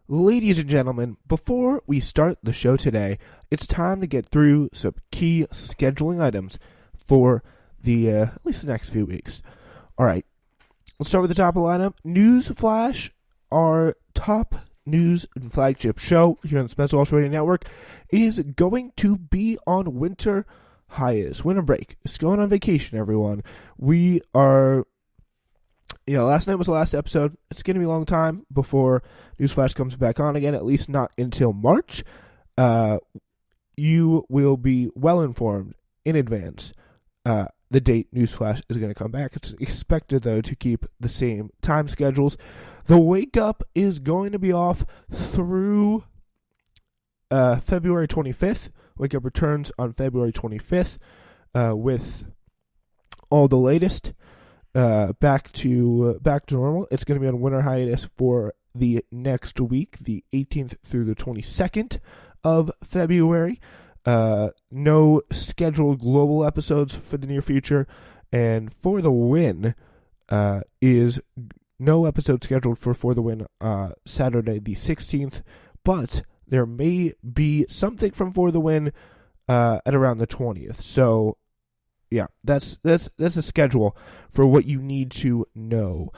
Ladies and gentlemen, before we start the show today, it's time to get through some key scheduling items for the at least the next few weeks. All right, let's start with the top of the lineup. News Flash, our top news and flagship show here on the Spencer Walsh Radio Network, is going to be on winter hiatus, winter break. It's going on vacation, everyone. We are... last night was the last episode. It's going to be a long time before Newsflash comes back on again, at least not until March. You will be well informed in advance the date Newsflash is going to come back. It's expected, though, to keep the same time schedules. The Wake Up is going to be off through February 25th. Wake Up returns on February 25th with all the latest. Back to normal. It's going to be on winter hiatus for the next week, the 18th through the 22nd of February. No scheduled global episodes for the near future, and For the Win is no episode scheduled for the Win Saturday the 16th, but there may be something from For the Win at around the 20th. So yeah, that's a schedule for what you need to know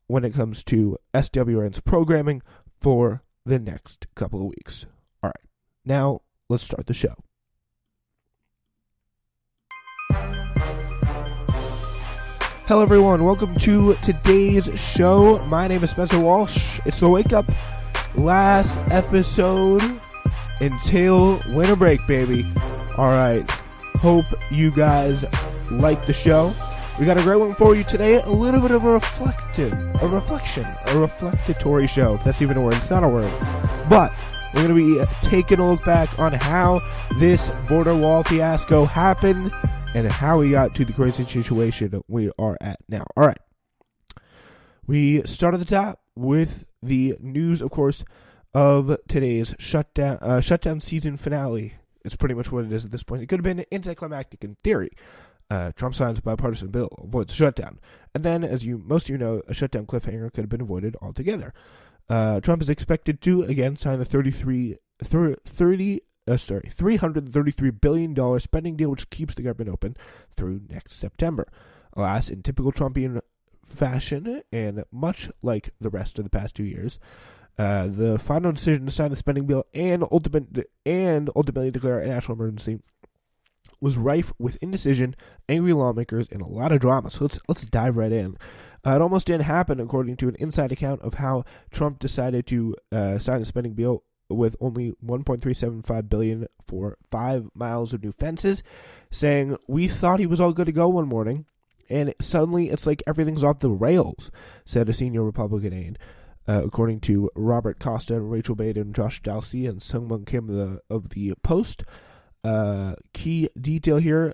when it comes to SWRN's programming for the next couple of weeks. All right, now let's start the show. Hello, everyone. Welcome to today's show. My name is Spencer Walsh. It's the Wake Up last episode until winter break, baby. All right. Hope you guys like the show. We got a great one for you today. A little bit of a reflectatory show, if that's even a word. It's not a word. But we're going to be taking a look back on how this border wall fiasco happened and how we got to the crazy situation we are at now. All right. We start at the top with the news, of course, of today's shutdown season finale. It's pretty much what it is at this point. It could have been anticlimactic in theory. Trump signs a bipartisan bill, avoids shutdown. And then, as most of you know, a shutdown cliffhanger could have been avoided altogether. Trump is expected to, again, sign the $333 billion spending deal, which keeps the government open through next September. Alas, in typical Trumpian fashion, and much like the rest of the past 2 years, the final decision to sign the spending bill and ultimately declare a national emergency was rife with indecision, angry lawmakers, and a lot of drama. So let's dive right in. It almost didn't happen, according to an inside account of how Trump decided to sign the spending bill with only $1.375 billion for 5 miles of new fences, saying, "We thought he was all good to go one morning, and suddenly it's like everything's off the rails," said a senior Republican aide. According to Robert Costa and Rachel Baden, Josh Dalsey, and Sungmun Kim of the Post. Key detail here,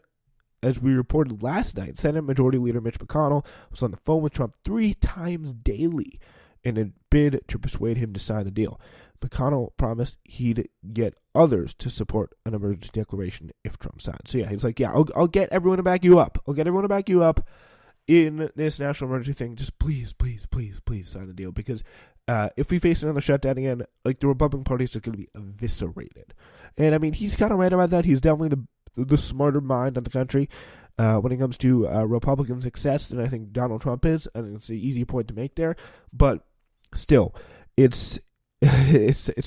as we reported last night, Senate Majority Leader Mitch McConnell was on the phone with Trump 3 times daily in a bid to persuade him to sign the deal. McConnell promised he'd get others to support an emergency declaration if Trump signed. So yeah, he's like, yeah, I'll get everyone to back you up. I'll get everyone to back you up in this national emergency thing. Just please sign the deal, because if we face another shutdown again, like, the Republican Party is just going to be eviscerated. And I mean, he's kind of right about that. He's definitely the smarter mind of the country when it comes to Republican success than I think Donald Trump is. I think it's an easy point to make there, but still, it's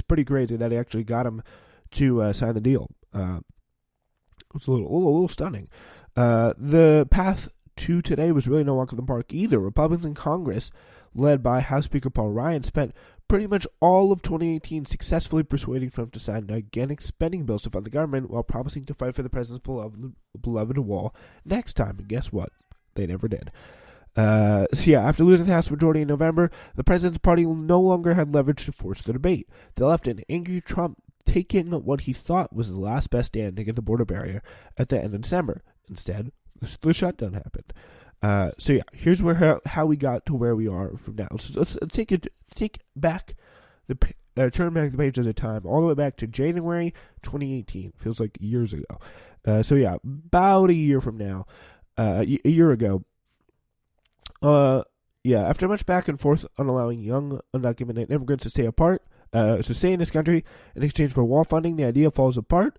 pretty crazy that he actually got him to sign the deal. It's a little stunning. The path to today was really no walk in the park either. Republicans in Congress, led by House Speaker Paul Ryan, spent pretty much all of 2018 successfully persuading Trump to sign gigantic spending bills to fund the government while promising to fight for the president's beloved wall next time. And guess what? They never did. So yeah, after losing the House majority in November, the president's party no longer had leverage to force the debate. They left an angry Trump taking what he thought was the last best stand to get the border barrier at the end of December. Instead, the shutdown happened. So yeah, here's how we got to where we are from now. So let's take back turn back the page at a time, all the way back to January 2018. Feels like years ago. So yeah, about a year from now, a year ago. after much back and forth on allowing young undocumented immigrants to stay in this country in exchange for wall funding, the idea falls apart.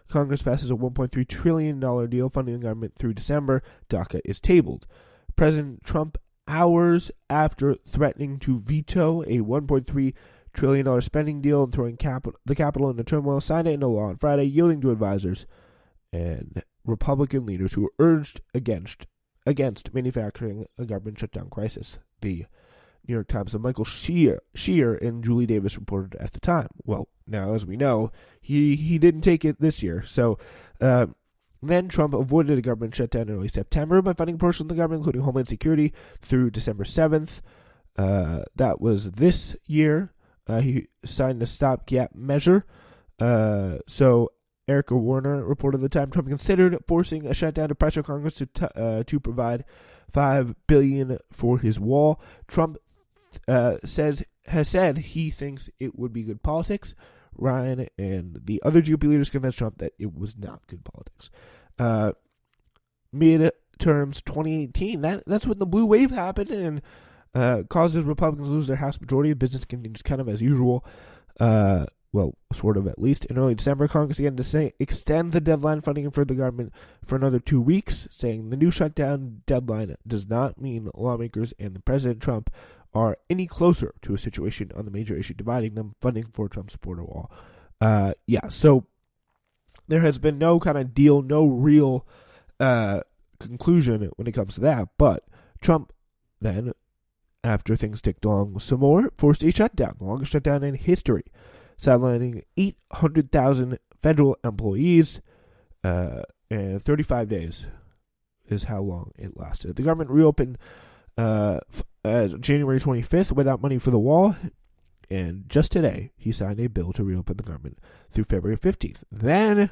Congress passes a $1.3 trillion deal funding the government through December. DACA is tabled. President Trump, hours after threatening to veto a $1.3 trillion spending deal and throwing the Capitol into turmoil, signed it into law on Friday, yielding to advisors and Republican leaders who were urged against manufacturing a government shutdown crisis. The New York Times' Michael Shear and Julie Davis reported at the time. Well, now, as we know, he didn't take it this year. So then Trump avoided a government shutdown in early September by funding portions of the government, including Homeland Security, through December 7th. That was this year. He signed a stopgap measure. So Erica Warner reported at the time Trump considered forcing a shutdown to pressure Congress to provide $5 billion for his wall. Trump has said he thinks it would be good politics. Ryan and the other GOP leaders convinced Trump that it was not good politics. Midterms 2018, that's when the blue wave happened and causes Republicans to lose their House majority. Business continues kind of as usual. Well, sort of at least. In early December, Congress began to extend the deadline funding for the government for another 2 weeks, saying the new shutdown deadline does not mean lawmakers and President Trump are any closer to a situation on the major issue dividing them, funding for Trump's supporter wall. So there has been no kind of deal, no real conclusion when it comes to that. But Trump then, after things ticked along some more, forced a shutdown, the longest shutdown in history, sidelining 800,000 federal employees, and 35 days is how long it lasted. The government reopened January 25th without money for the wall, and just today he signed a bill to reopen the government through February 15th. Then,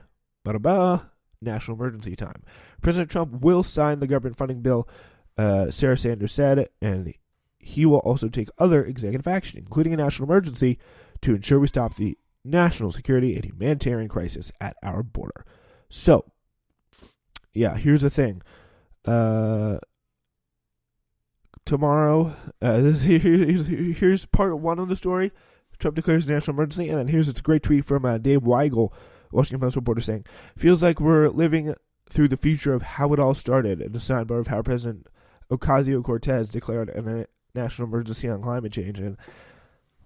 national emergency time. President Trump will sign the government funding bill, Sarah Sanders said, and he will also take other executive action, including a national emergency, to ensure we stop the national security and humanitarian crisis at our border. So, here's the thing. Tomorrow, here's part one of the story. Trump declares national emergency, and then here's a great tweet from Dave Weigel, Washington Post reporter, saying, "Feels like we're living through the future of how it all started, and a sidebar of how President Ocasio-Cortez declared a national emergency on climate change." And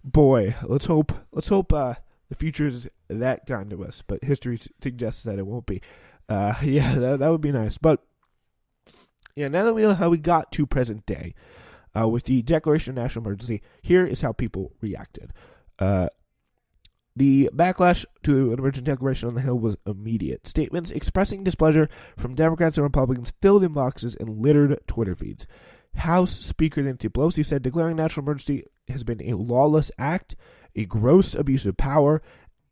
boy, let's hope the future is that kind to us, but history suggests that it won't be. That would be nice. But now that we know how we got to present day, with the declaration of national emergency, here is how people reacted. The backlash to an emergency declaration on the Hill was immediate. Statements expressing displeasure from Democrats and Republicans filled inboxes and littered Twitter feeds. House Speaker Nancy Pelosi said declaring national emergency has been a lawless act, a gross abuse of power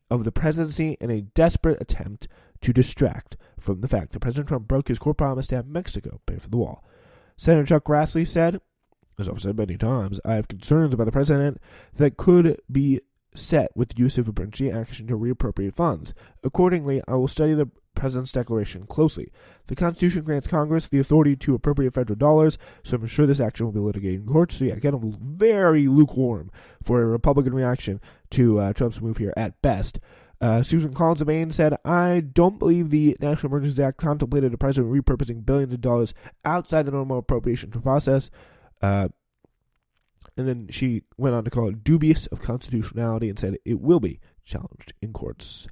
of the presidency, and a desperate attempt to distract from the fact that President Trump broke his core promise to have Mexico pay for the wall. Senator Chuck Grassley said, as I've said many times, I have concerns about the president that could be set with the use of emergency action to reappropriate funds. Accordingly, I will study the president's declaration closely. The Constitution grants Congress the authority to appropriate federal dollars, so I'm sure this action will be litigated in court. So kind of very lukewarm for a Republican reaction to Trump's move here at best. Susan Collins of Maine said, I don't believe the National Emergency Act contemplated a president repurposing billions of dollars outside the normal appropriation process. And then she went on to call it dubious of constitutionality and said it will be challenged in courts.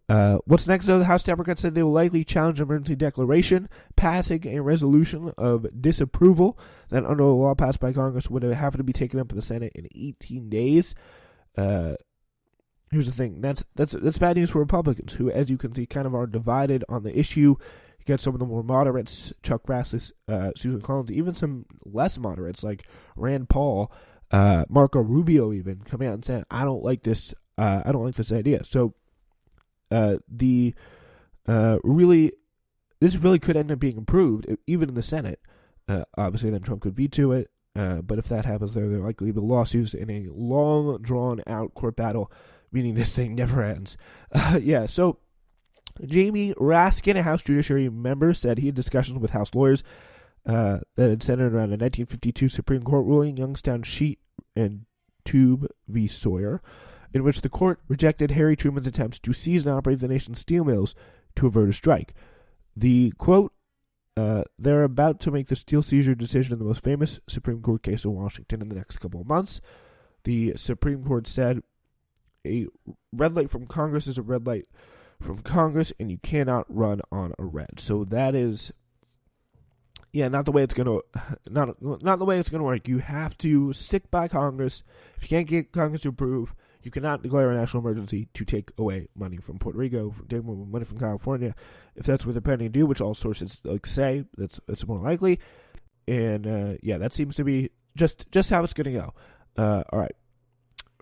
What's next, though? The House Democrats said they will likely challenge an emergency declaration, passing a resolution of disapproval that under the law passed by Congress would have to be taken up in the Senate in 18 days. Here's the thing. That's bad news for Republicans, who, as you can see, kind of are divided on the issue. You got some of the more moderates, Chuck Grassley, Susan Collins, even some less moderates like Rand Paul, Marco Rubio, even coming out and saying, "I don't like this. I don't like this idea." So, this really could end up being approved, even in the Senate. Obviously, then Trump could veto it. But if that happens, there are likely to be lawsuits in a long, drawn-out court battle, meaning this thing never ends. So Jamie Raskin, a House Judiciary member, said he had discussions with House lawyers that had centered around a 1952 Supreme Court ruling, Youngstown Sheet and Tube v. Sawyer, in which the court rejected Harry Truman's attempts to seize and operate the nation's steel mills to avert a strike. The quote, they're about to make the steel seizure decision in the most famous Supreme Court case in Washington in the next couple of months. The Supreme Court said a red light from Congress is a red light from Congress, and you cannot run on a red. So that is, not the way it's gonna not the way it's gonna work. You have to stick by Congress. If you can't get Congress to approve, you cannot declare a national emergency to take away money from Puerto Rico, take money from California, if that's what they're planning to do, which all sources say that's more likely. And that seems to be just how it's going to go. All right.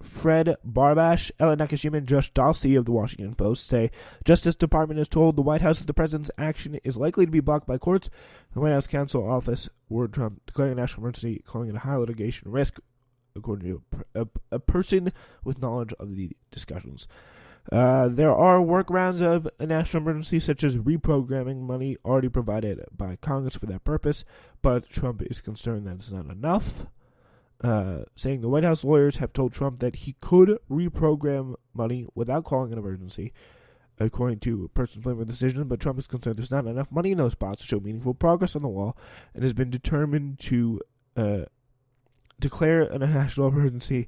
Fred Barbash, Ellen Nakashima, and Josh Dalsey of the Washington Post say Justice Department has told the White House that the president's action is likely to be blocked by courts. The White House counsel office warned Trump declaring a national emergency, calling it a high litigation risk, according to a person with knowledge of the discussions. There are workarounds of a national emergency, such as reprogramming money already provided by Congress for that purpose, but Trump is concerned that it's not enough, saying the White House lawyers have told Trump that he could reprogram money without calling an emergency, according to a person blaming the decision, but Trump is concerned there's not enough money in those spots to show meaningful progress on the wall, and has been determined to declare a national emergency,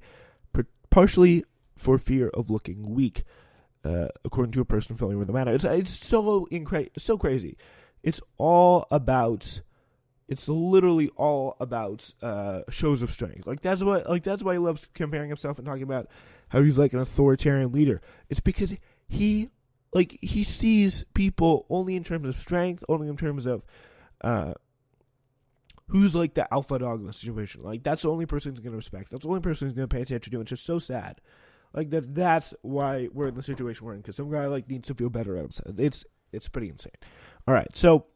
partially for fear of looking weak, according to a person familiar with the matter. It's so crazy. It's literally all about shows of strength. That's why he loves comparing himself and talking about how he's like an authoritarian leader. It's because he sees people only in terms of strength, only in terms of who's like the alpha dog in the situation. That's the only person he's going to respect. That's the only person he's going to pay attention to. It's just so sad. That's why we're in the situation we're in, because some guy needs to feel better at himself. It's pretty insane. All right, so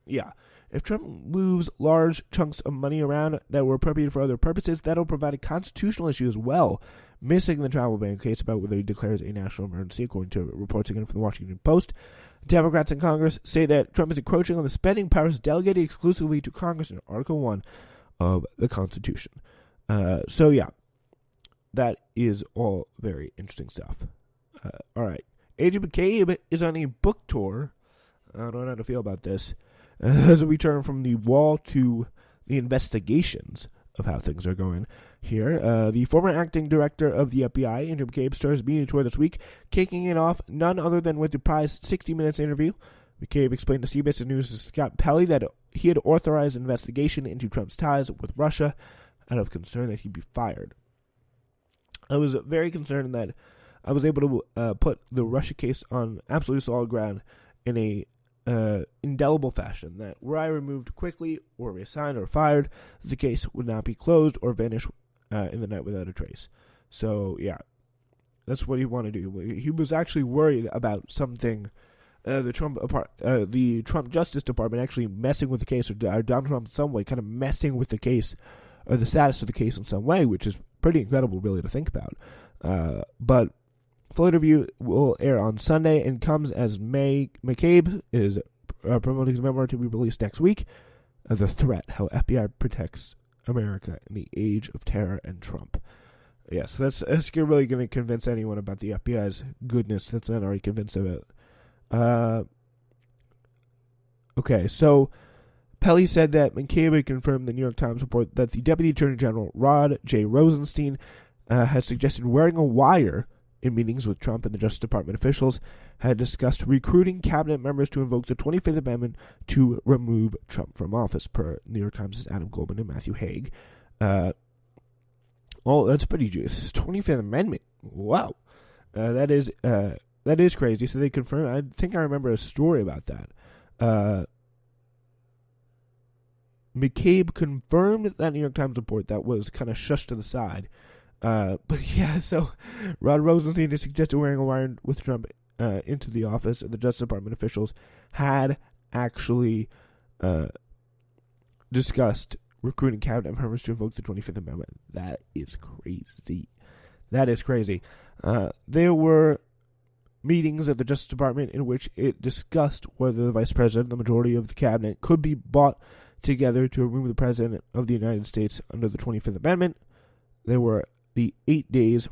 yeah, if Trump moves large chunks of money around that were appropriated for other purposes, that'll provide a constitutional issue as well, missing the travel ban case about whether he declares a national emergency, according to reports again from the Washington Post. Democrats in Congress say that Trump is encroaching on the spending powers delegated exclusively to Congress in Article 1 of the Constitution. That is all very interesting stuff. All right. Andrew McCabe is on a book tour. I don't know how to feel about this. As we turn from the wall to the investigations of how things are going here. The former acting director of the FBI, Andrew McCabe, starts a media tour this week, kicking it off none other than with the prized 60 Minutes interview. McCabe explained to CBS News' Scott Pelley that he had authorized an investigation into Trump's ties with Russia out of concern that he'd be fired. I was very concerned that I was able to put the Russia case on absolutely solid ground in a indelible fashion, that were I removed quickly or reassigned or fired, the case would not be closed or vanish in the night without a trace. So, yeah, that's what he wanted to do. He was actually worried about something, the Trump Justice Department actually messing with the case, or Donald Trump in some way kind of messing with the case, or the status of the case in some way, which is pretty incredible really to think about. But full interview will air on Sunday and comes as McCabe is promoting his memoir to be released next week. The Threat: How FBI Protects America in the Age of Terror and Trump. Yeah, so that's really going to convince anyone about the FBI's goodness that's not already convinced of it. Okay, so Pelley said that McCabe confirmed the New York Times report that the Deputy Attorney General Rod J. Rosenstein had suggested wearing a wire in meetings with Trump, and the Justice Department officials had discussed recruiting cabinet members to invoke the 25th Amendment to remove Trump from office, per New York Times' Adam Goldman and Matthew Haig. That's pretty juicy. 25th Amendment. Wow. That is crazy. So they confirmed. I think I remember a story about that. McCabe confirmed that New York Times report that was kind of shushed to the side. But yeah, so Rod Rosenstein has suggested wearing a wire with Trump into the office, and the Justice Department officials had actually discussed recruiting cabinet members to invoke the 25th Amendment. That is crazy. There were meetings at the Justice Department in which it discussed whether the Vice President, the majority of the cabinet, could be bought together to remove the President of the United States under the 25th Amendment. There were the 8 days